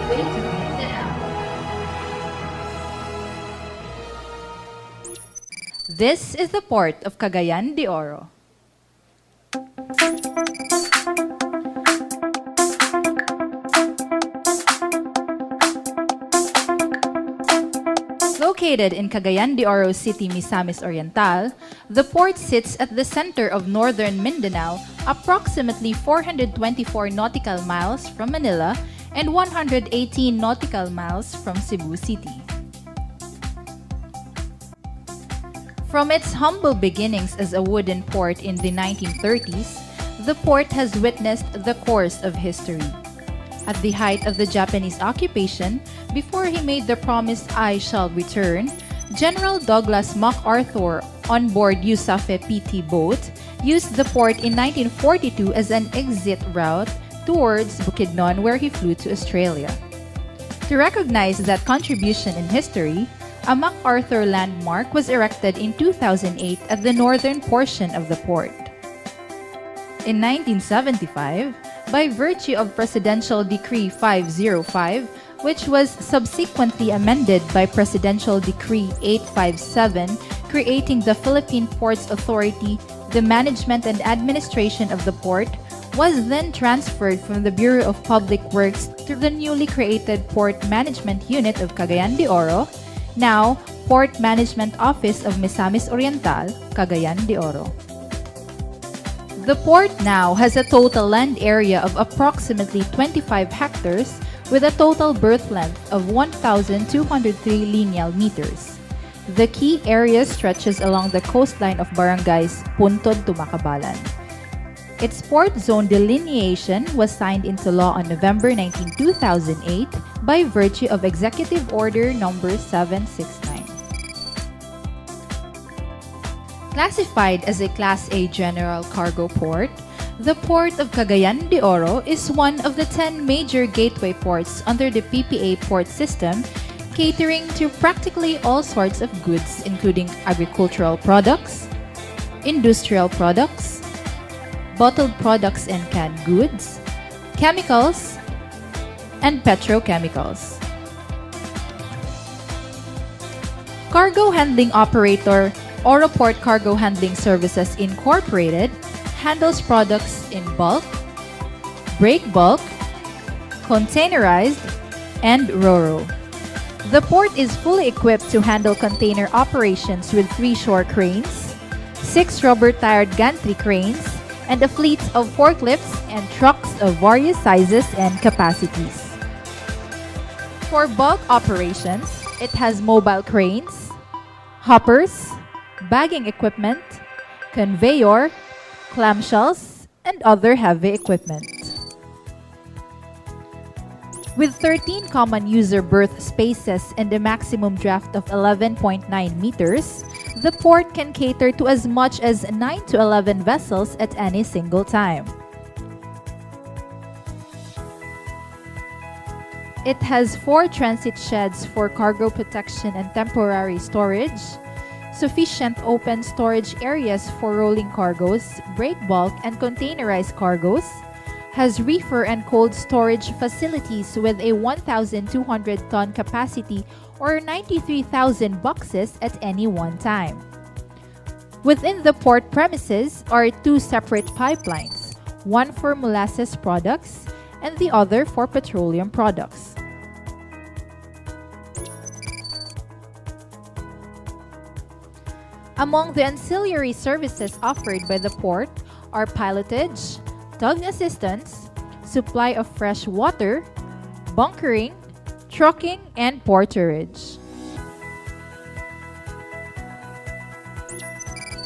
gateway to Mindanao. This is the port of Cagayan de Oro. Located in Cagayan de Oro City, Misamis Oriental, the port sits at the center of Northern Mindanao, approximately 424 nautical miles from Manila and 118 nautical miles from Cebu City. From its humble beginnings as a wooden port in the 1930s, the port has witnessed the course of history. At the height of the Japanese occupation, before he made the promise, "I shall return," General Douglas MacArthur, on board USAFE PT boat, used the port in 1942 as an exit route towards Bukidnon, where he flew to Australia. To recognize that contribution in history, a MacArthur landmark was erected in 2008 at the northern portion of the port. In 1975, by virtue of Presidential Decree 505, which was subsequently amended by Presidential Decree 857, creating the Philippine Ports Authority, the management and administration of the port was then transferred from the Bureau of Public Works to the newly created Port Management Unit of Cagayan de Oro, now Port Management Office of Misamis Oriental, Cagayan de Oro. The port now has a total land area of approximately 25 hectares with a total berth length of 1,203 lineal meters. The key area stretches along the coastline of barangays Puntod to Makabalan. Its port zone delineation was signed into law on November 19, 2008 by virtue of Executive Order Number 769. Classified as a Class A general cargo port, the Port of Cagayan de Oro is one of the 10 major gateway ports under the PPA port system, catering to practically all sorts of goods including agricultural products, industrial products, bottled products and canned goods, chemicals, and petrochemicals. Cargo handling operator Oroport Cargo Handling Services Incorporated handles products in bulk, break bulk, containerized, and RoRo. The port is fully equipped to handle container operations with 3 shore cranes, 6 rubber-tired gantry cranes, and a fleet of forklifts and trucks of various sizes and capacities. For bulk operations, it has mobile cranes, hoppers, bagging equipment, conveyor, clamshells, and other heavy equipment. With 13 common user berth spaces and a maximum draft of 11.9 meters, the port can cater to as much as 9 to 11 vessels at any single time. It has 4 transit sheds for cargo protection and temporary storage, sufficient open storage areas for rolling cargoes, break bulk, and containerized cargoes, has reefer and cold storage facilities with a 1,200-ton capacity or 93,000 boxes at any one time. Within the port premises are 2 separate pipelines, one for molasses products and the other for petroleum products. Among the ancillary services offered by the port are pilotage, tug assistance, supply of fresh water, bunkering, trucking, and porterage.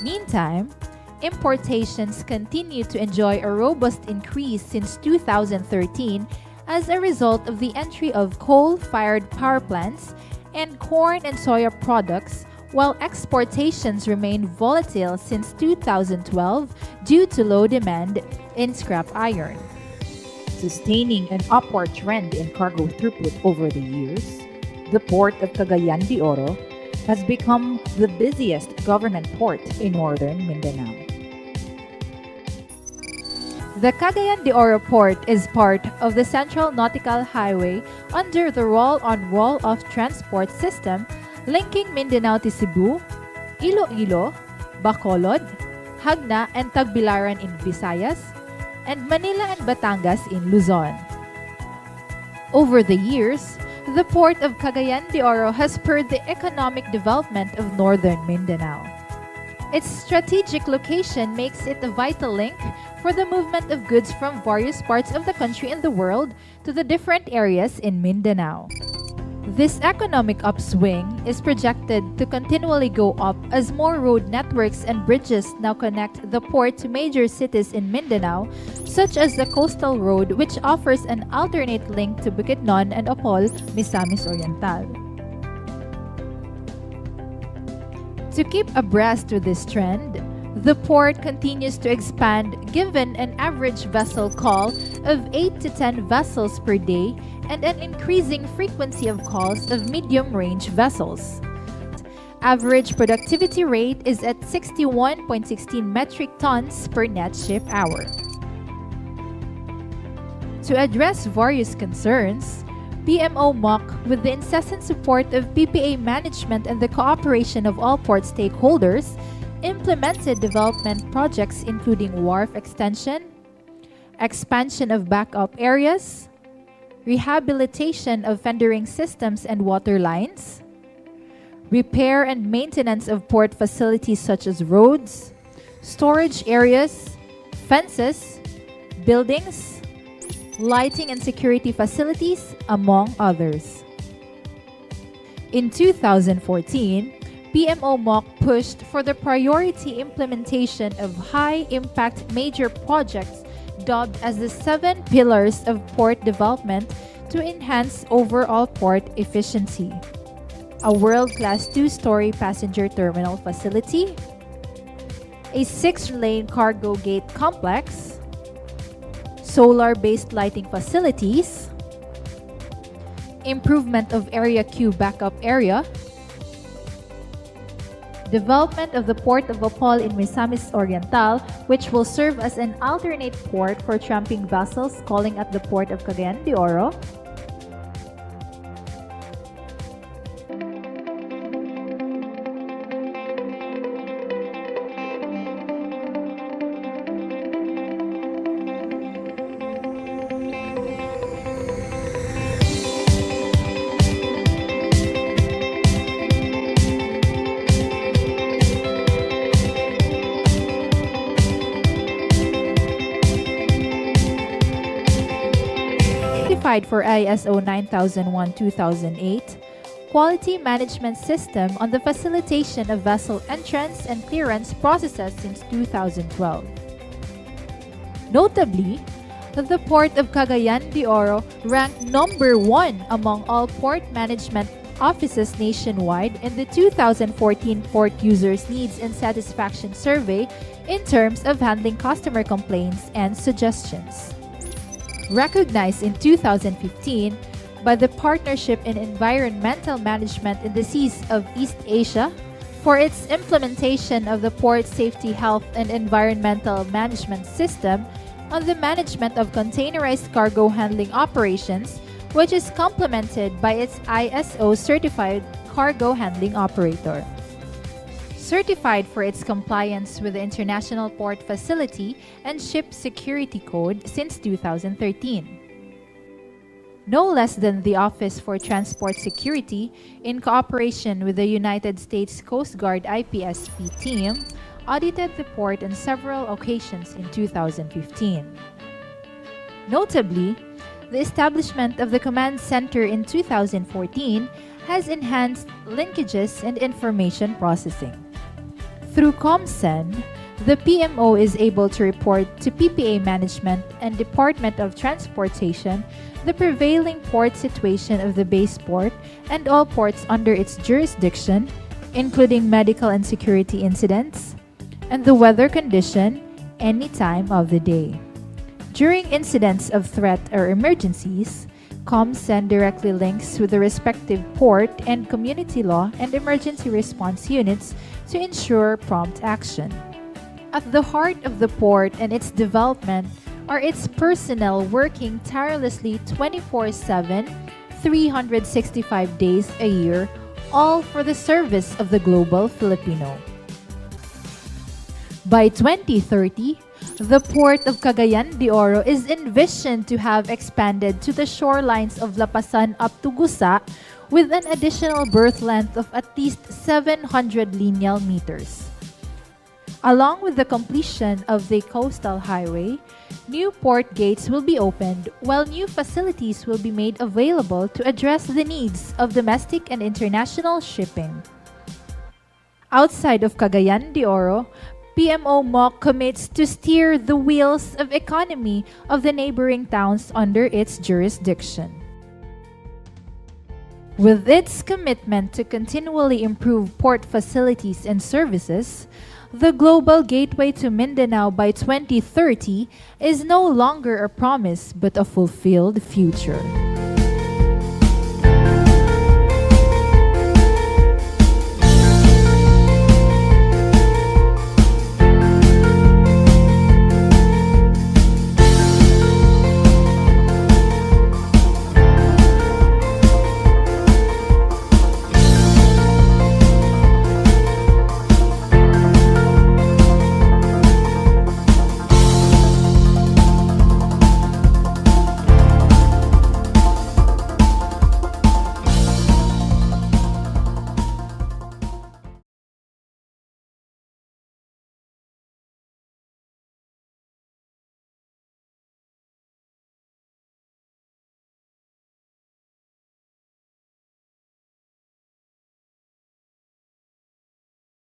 Meantime, importations continue to enjoy a robust increase since 2013 as a result of the entry of coal-fired power plants and corn and soya products, while exportations remain volatile since 2012 due to low demand in scrap iron. Sustaining an upward trend in cargo throughput over the years, the port of Cagayan de Oro has become the busiest government port in Northern Mindanao. The Cagayan de Oro port is part of the Central Nautical Highway under the roll-on-roll-off transport system linking Mindanao to Cebu, Iloilo, Bacolod, Hagna and Tagbilaran in Visayas, and Manila and Batangas in Luzon. Over the years, the port of Cagayan de Oro has spurred the economic development of Northern Mindanao. Its strategic location makes it a vital link for the movement of goods from various parts of the country and the world to the different areas in Mindanao. This economic upswing is projected to continually go up as more road networks and bridges now connect the port to major cities in Mindanao, such as the Coastal Road, which offers an alternate link to Bukidnon and Opol, Misamis Oriental. To keep abreast with this trend, the port continues to expand given an average vessel call of 8 to 10 vessels per day and an increasing frequency of calls of medium-range vessels. Average productivity rate is at 61.16 metric tons per net ship hour. To address various concerns, PMO MOC, with the incessant support of PPA management and the cooperation of all port stakeholders, implemented development projects including wharf extension, expansion of backup areas, rehabilitation of fendering systems and water lines, repair and maintenance of port facilities such as roads, storage areas, fences, buildings, lighting and security facilities, among others. In 2014, PMO MOC pushed for the priority implementation of high-impact major projects dubbed as the 7 pillars of port development to enhance overall port efficiency. A world-class 2-story passenger terminal facility, a 6-lane cargo gate complex, solar-based lighting facilities, improvement of Area Q backup area, development of the port of Opol in Misamis Oriental, which will serve as an alternate port for tramping vessels calling at the port of Cagayan de Oro, certified for ISO 9001-2008, quality management system on the facilitation of vessel entrance and clearance processes since 2012. Notably, the Port of Cagayan de Oro ranked number 1 among all port management offices nationwide in the 2014 Port Users Needs and Satisfaction Survey in terms of handling customer complaints and suggestions. Recognized in 2015 by the Partnership in Environmental Management in the Seas of East Asia for its implementation of the Port Safety Health and Environmental Management System on the management of containerized cargo handling operations, which is complemented by its ISO certified cargo handling operator. Certified for its compliance with the International Port Facility and Ship Security Code since 2013. No less than the Office for Transport Security, in cooperation with the United States Coast Guard IPSP team, audited the port on several occasions in 2015. Notably, the establishment of the command center in 2014 has enhanced linkages and information processing. Through ComSen, the PMO is able to report to PPA Management and Department of Transportation the prevailing port situation of the base port and all ports under its jurisdiction, including medical and security incidents, and the weather condition any time of the day. During incidents of threat or emergencies, ComSen directly links with the respective port and community law and emergency response units to ensure prompt action. At the heart of the port and its development are its personnel working tirelessly 24/7, 365 days a year, all for the service of the global Filipino. By 2030, the port of Cagayan de Oro is envisioned to have expanded to the shorelines of Lapasan up to Gusa with an additional berth length of at least 700 lineal meters. Along with the completion of the coastal highway, new port gates will be opened while new facilities will be made available to address the needs of domestic and international shipping. Outside of Cagayan de Oro, PMO MOC commits to steer the wheels of economy of the neighboring towns under its jurisdiction. With its commitment to continually improve port facilities and services, the global gateway to Mindanao by 2030 is no longer a promise but a fulfilled future.